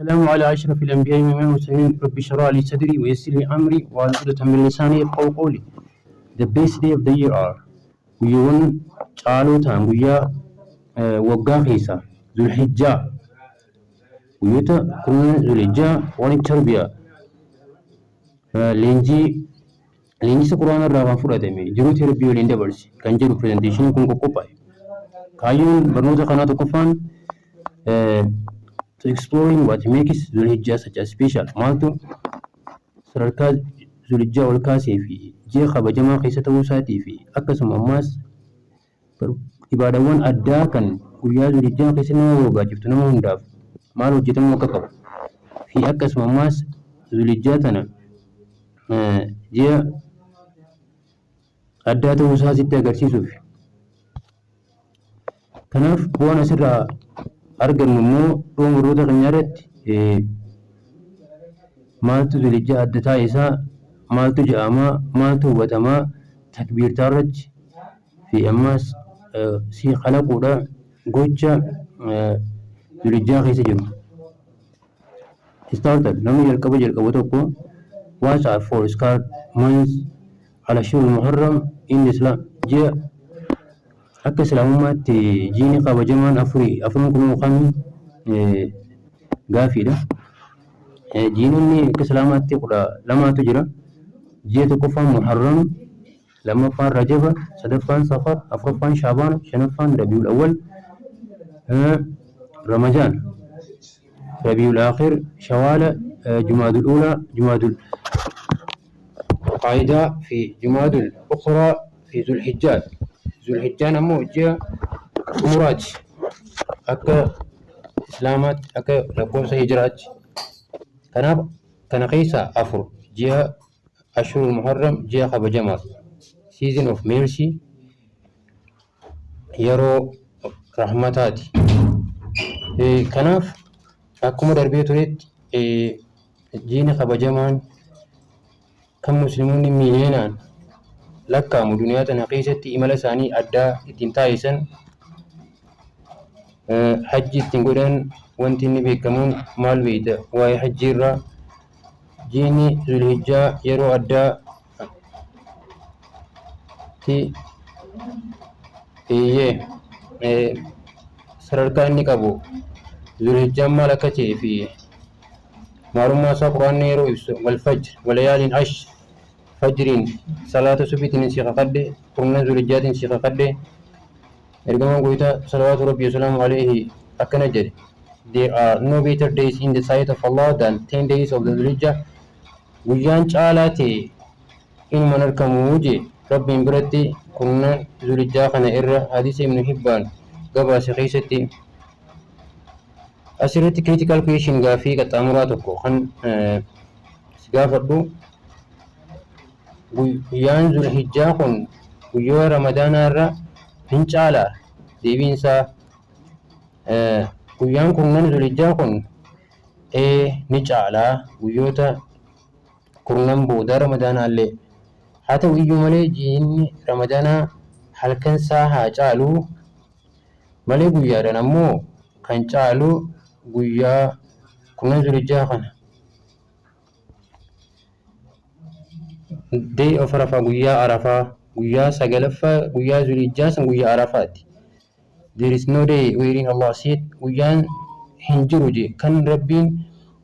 السلام على أشرف الأنبياء والمرسلين. رب اشرح لي صدري ويسر لي أمري واحلل عقدة من لساني يفقهوا قولي. The best day of the year are guyyoowwan caaloo ta'an guyyaa waggaa keessa Zulhijjaa guyyoota kurnan Zulhijjaa waan itti arbiyaa leenjisa quraana irraa kan fudhatame jiruuti rabbii waliin dabarse kan jedhu presenteeshiniin kun qophaa'e. Kaayyoon barnoota kanaa tokkoffaan to exploring what makes Zulhijjah such a special. Maaltu sadarkaa Zulhijjaa ol kaasee fi ji'a kabajamaa keessa ta'uu isaatii fi akkasuma ammaas ibaadawwan addaa kan guyyaa Zulhijjaa keessa nama barbaachiftu nama hundaaf maal hojjetamuu akka qabu fi akkasuma ammaas Zulhijjaa tana ji'a addaa ta'uu isaa sitti agarsiisuuf. Kanaaf bu'aan asirraa argannu immoo dhoomuroota keenya irratti maaltu Zulhijjaa adda taa'e isaa maaltu jedhamaa maaltu hubatamaa takbiirtaa irratti fi ammaas si kalaquudha gocha Zulhijjaa keessa jiru. Starter namni jalqaba tokko what are four sacred months al-ashhur al-muharram in Islam. Ji'a akka islaamummaatti jiini kabajamaan afurin kun kan gaafiidha. Jiinonni akka islaamaatti 12tu jira. Ji'a tokkoffaan Muharram, lammaffaan Rajaba, sadaffaan Safar, afuraffaan Shaabaan, shanaffaan Rabiul Awwal, Ramadaan, Rabiul Akhir, Shawaal, Jumaadul Ula, Jumaadul Qaa'idaa fi Jumaadul Ukhraa fi Zulhijjaa. Zulhijjaan ammoo ji'a umraati akka islaamaatti akka lakkoofsa hijiraatti. Kanaaf kana keessaa afur ji'a ashurul muharram ji'a kabajamaa season of mercy yeroo rahmataati. Kanaaf akkuma darbee turetti jiini kabajamaan kan musliimoonni miiliyoonaan lakkaamu duniyaa tana keessatti imala isaanii addaa ittiin taasisan hajji ittiin godhan wanti inni beekamuun maal beekta waa'ee hajjii irraa jiini Zulhijjaa yeroo addaatti sadarkaa inni qabu Zulhijjaan maal akka ta'ee fi maalummaa isaa quraanni yeroo ibsu wal fajr walayaaliin ash fajriin salaata subiitiin si qaqadde kurnan Zulhijjaatiin si qaqadde ergamaan gooftaa salawaatu rabbii wasalaamu alayhi akkana jedhe there are no better days in the sight of Allah than 10 days of the Zulhijjah. Guyyaan caalaa ta'e inuman argamuu je rabbiin biratti kurnan Zulhijjaa kana irra hadiisa Ibn Hibbaan gabaase keessatti. Asirratti critical question gaafii qaxxaamuraa tokko kan gaafadhu guyyaan Zulhijjaa kun guyyaa Ramadaanaa irra hin caalaa? Deebiin isaa guyyaan kurnan Zulhijjaa kun ni caalaa guyyoota kurnan booda Ramadaanaa illee. Haa ta'u iyyuu malee jiini Ramadaanaa halkan isaa haa caalu malee guyyaadhaan ammoo kan caalu guyyaa kurnan Zulhijjaa kana. Day of Arafaa guyyaa Arafaa guyyaa sagalaffaa guyyaa Zulhijjaa san guyyaa Arafaati. There is no day wherein Allah said guyyaan hin jiru je kan rabbiin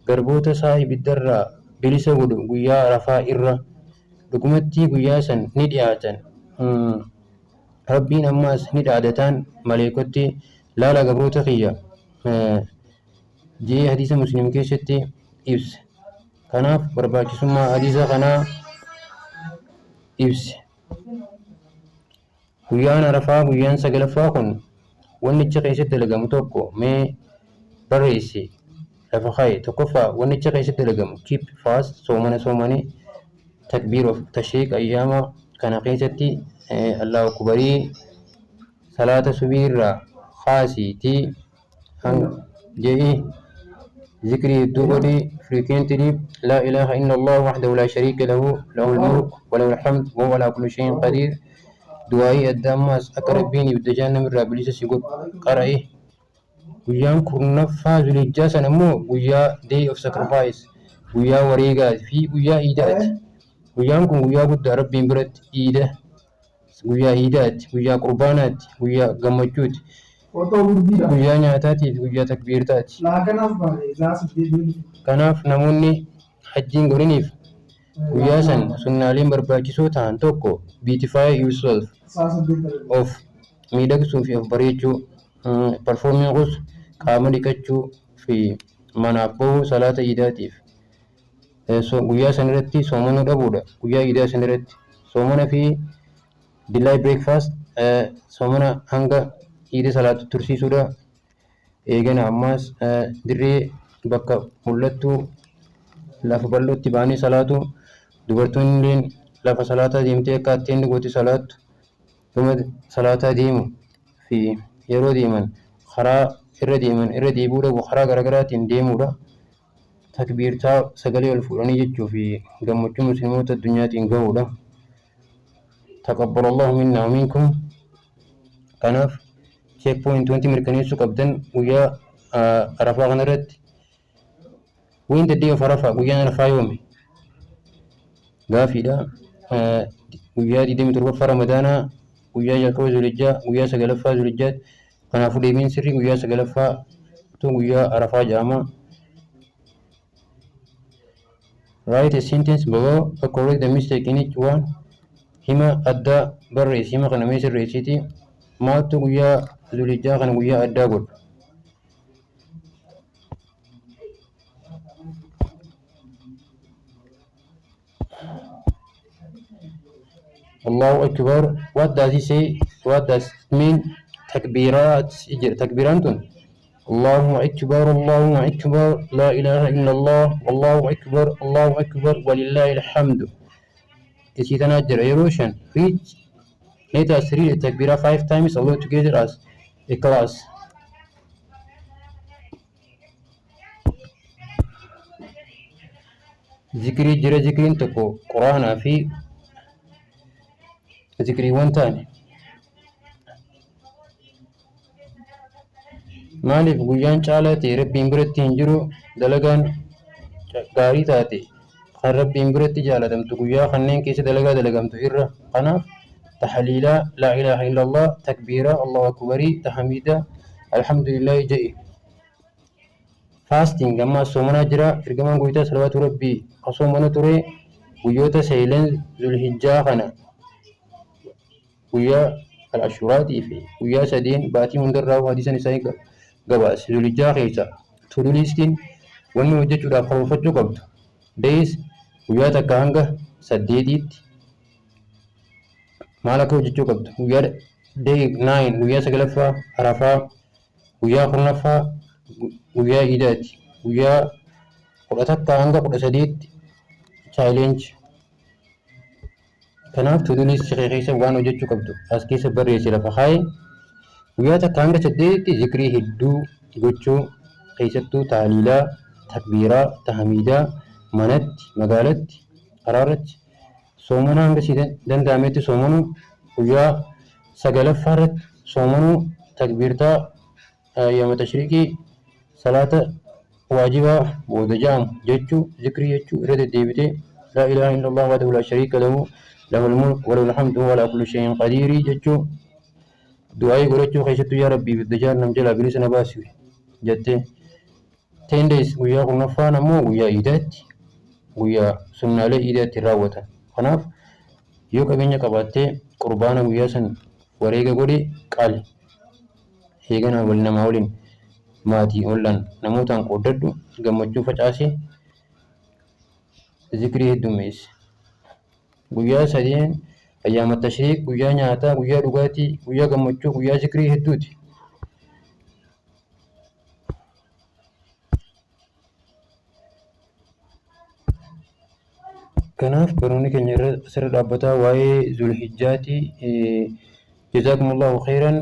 garboota isaa ibiddarraa bilisa godhu guyyaa Arafaa irra. Dhugumatti guyyaa san ni dhiyaatan rabbiin ammaas ni dhaadataan maleekotti laala gabroota kiyya jee hadiisa muslim keessatti ibse. Kanaaf barbaachisummaa hadiisa kanaa ibse. Guyyaan Arafaa guyyaan sagalaffaa kun wannicha keessatti dalagamu tokko mee barreessi lafa kaaye. Tokkoffaa wannicha keessatti dalagamu keep fast soomanii takbiir of tashriiq ayyaama kana keessatti Allahu akbarii salaata subii irraa kaasiitii jee ذكري الدغري frequently لا إله إلا الله وحده لا شريك له له الملك وله الحمد وهو على كل شيء قدير. دعائي الداماس أقربيني بالدجان من رابليس سيقول قرأيه guyyaan kurnaffaa zulhijjaa sana immoo guyyaa day of sacrifice guyyaa wareegaa fi guyyaa iidaati. Guyyaan kun guyyaa guddaa rabbiin biratti guyyaa iidaati, guyyaa qurbaanaati, guyyaa gammachuuti, guyyaa nyaataatii fi guyyaa takbiirtaati. Kanaaf namoonni hajjiin godhaniif guyyaa san sunnaaleen barbaachisoo ta'an tokko beautify yourself of miidhagsuu fi of bareechuu, performing gosa qaama dhiqachuu fi manaaf bahuu salaata iidaatiif. Guyyaa san irratti soomana dhabuudha. Guyyaa iidaa san irratti soomana fi delay breakfast soomana hanga iida salaatu tursiisuudha. Eegana ammaas dirree bakka mul'attu lafa bal'ootti baanii salaatu. Dubartoonni lafa salaataa deemtee akka ittiin gooti salaattu gama salaataa deemu fi yeroo deeman karaa irra deebi'uu dhabu karaa garaagaraatiin deemuudha. Takbiirtaa sagalee ol fuudhanii jechuu fi gammachuu musliimoota addunyaatiin gahuudha. Taqabbalallahu minna wa minkum. Kanaaf check point wanti mirkaneessuu qabdan guyyaa arafaa kanarratti when the day of arafaa guyyaan arafaa yoomi gaafiidha. Guyyaa 27ffaa ramadaanaa, guyyaa jalqaba zulhijjaa, guyyaa 9ffaa zulhijjaatti. Kanaafuu deebiin sirrii guyyaa 9ffaa tun guyyaa arafaa jedhama. Write a sentence below to correct the mistake in each one. Hima addaa barreessi. Hima kana mee sirreessiti. Maaltu guyyaa zulhijjaa kana guyyaa addaa godha? Allahu Akbar. What does he say? What does it mean? Takbirat. Takbirantun. Allahu Akbar, Allahu Akbar, La ilaha illallah, Allahu Akbar, Allahu Akbar, Walillahi alhamdu. Isitanaa jira. Yeroo shan reach. Let us read the takbira 5 times all together as a class. Zikrii jira. Zikriin tokko Quraanaa fi zikriiwwan ta'ani. Maaliif guyyaan caalaa ta'e rabbiin biratti hin jiru? Dalagaan gaarii taate kan rabbiin biratti jaalatamtu guyyaa kanneen keessa dalagaa dalagamtu irra. Kanaaf tahliilaa laa ilaaha illallah, takbiiraa Allahu akbarii, tahmiida alhamdulillahi jedhi. Fasting amma soomanaa jira. Ergamaan guyyaa salawaatu rabbii soomana ture guyyoota seenan zulhijjaa kana guyyaa al-ashuraatii fi guyyaa sadeen baatii hundarraa hadiisan isaanii gabaase. Zulhijjaa keessa to-do listiin wanni hojjechuudhaaf karoorfachuu qabdu. Days guyyaa takka hanga 8tti maal akka hojjechuu qabdu? Guyyaa day 9 guyyaa 9ffaa arafaa, guyyaa 10ffaa guyyaa iidaati, guyyaa 11 hanga 13tti challenge. Kanaaf to-do list keessa waan hojjechuu qabdu as keessa barreessi lafa kaa'e. Guyyaa takka hanga 8tti zikrii hedduu gochuu, keessattuu tahliilaa, takbiiraa, tahmiidaa manatti, magaalatti, karaarratti soomana hanga si danda'ametti soomanuu. Guyyaa 9ffaa irratti soomanuu, takbiirtaa ayyaama tashriiqii salaata waajibaa booda ja'amu jechuu, zikrii jechuu irra deddeebitee laa ilaaha illallah wahdahu laa shariika lahu lahul mulku wa lahul hamdu wa huwa alaa kulli shay'in qadiir jechuu. Du'aa'ii godhachuu keessattuu yaa rabbii dajjal nam jalaa bilisa na baasi jettee. 10 days guyyaa 10ffaan ammoo guyyaa iidaatti, guyyaa sunnaalee iidaatti raawwatan. Kanaaf yoo qabeenya qabaattee qurbaana guyyaa san wareega godhe qaali. Eeganaa wal namaa waliin maatii ollaan namootaan qooddadhu, gammachuu facaasee zikrii heddummeessi. Guyyaa sadeen ayyaama tashriiq, guyyaa nyaataa, guyyaa dhugaatii, guyyaa gammachuu, guyyaa zikrii hedduuti. Kanaaf baroonni keenya asirra dhaabbataa waa'ee zulhijjaati. Jazaakumullahu khairan.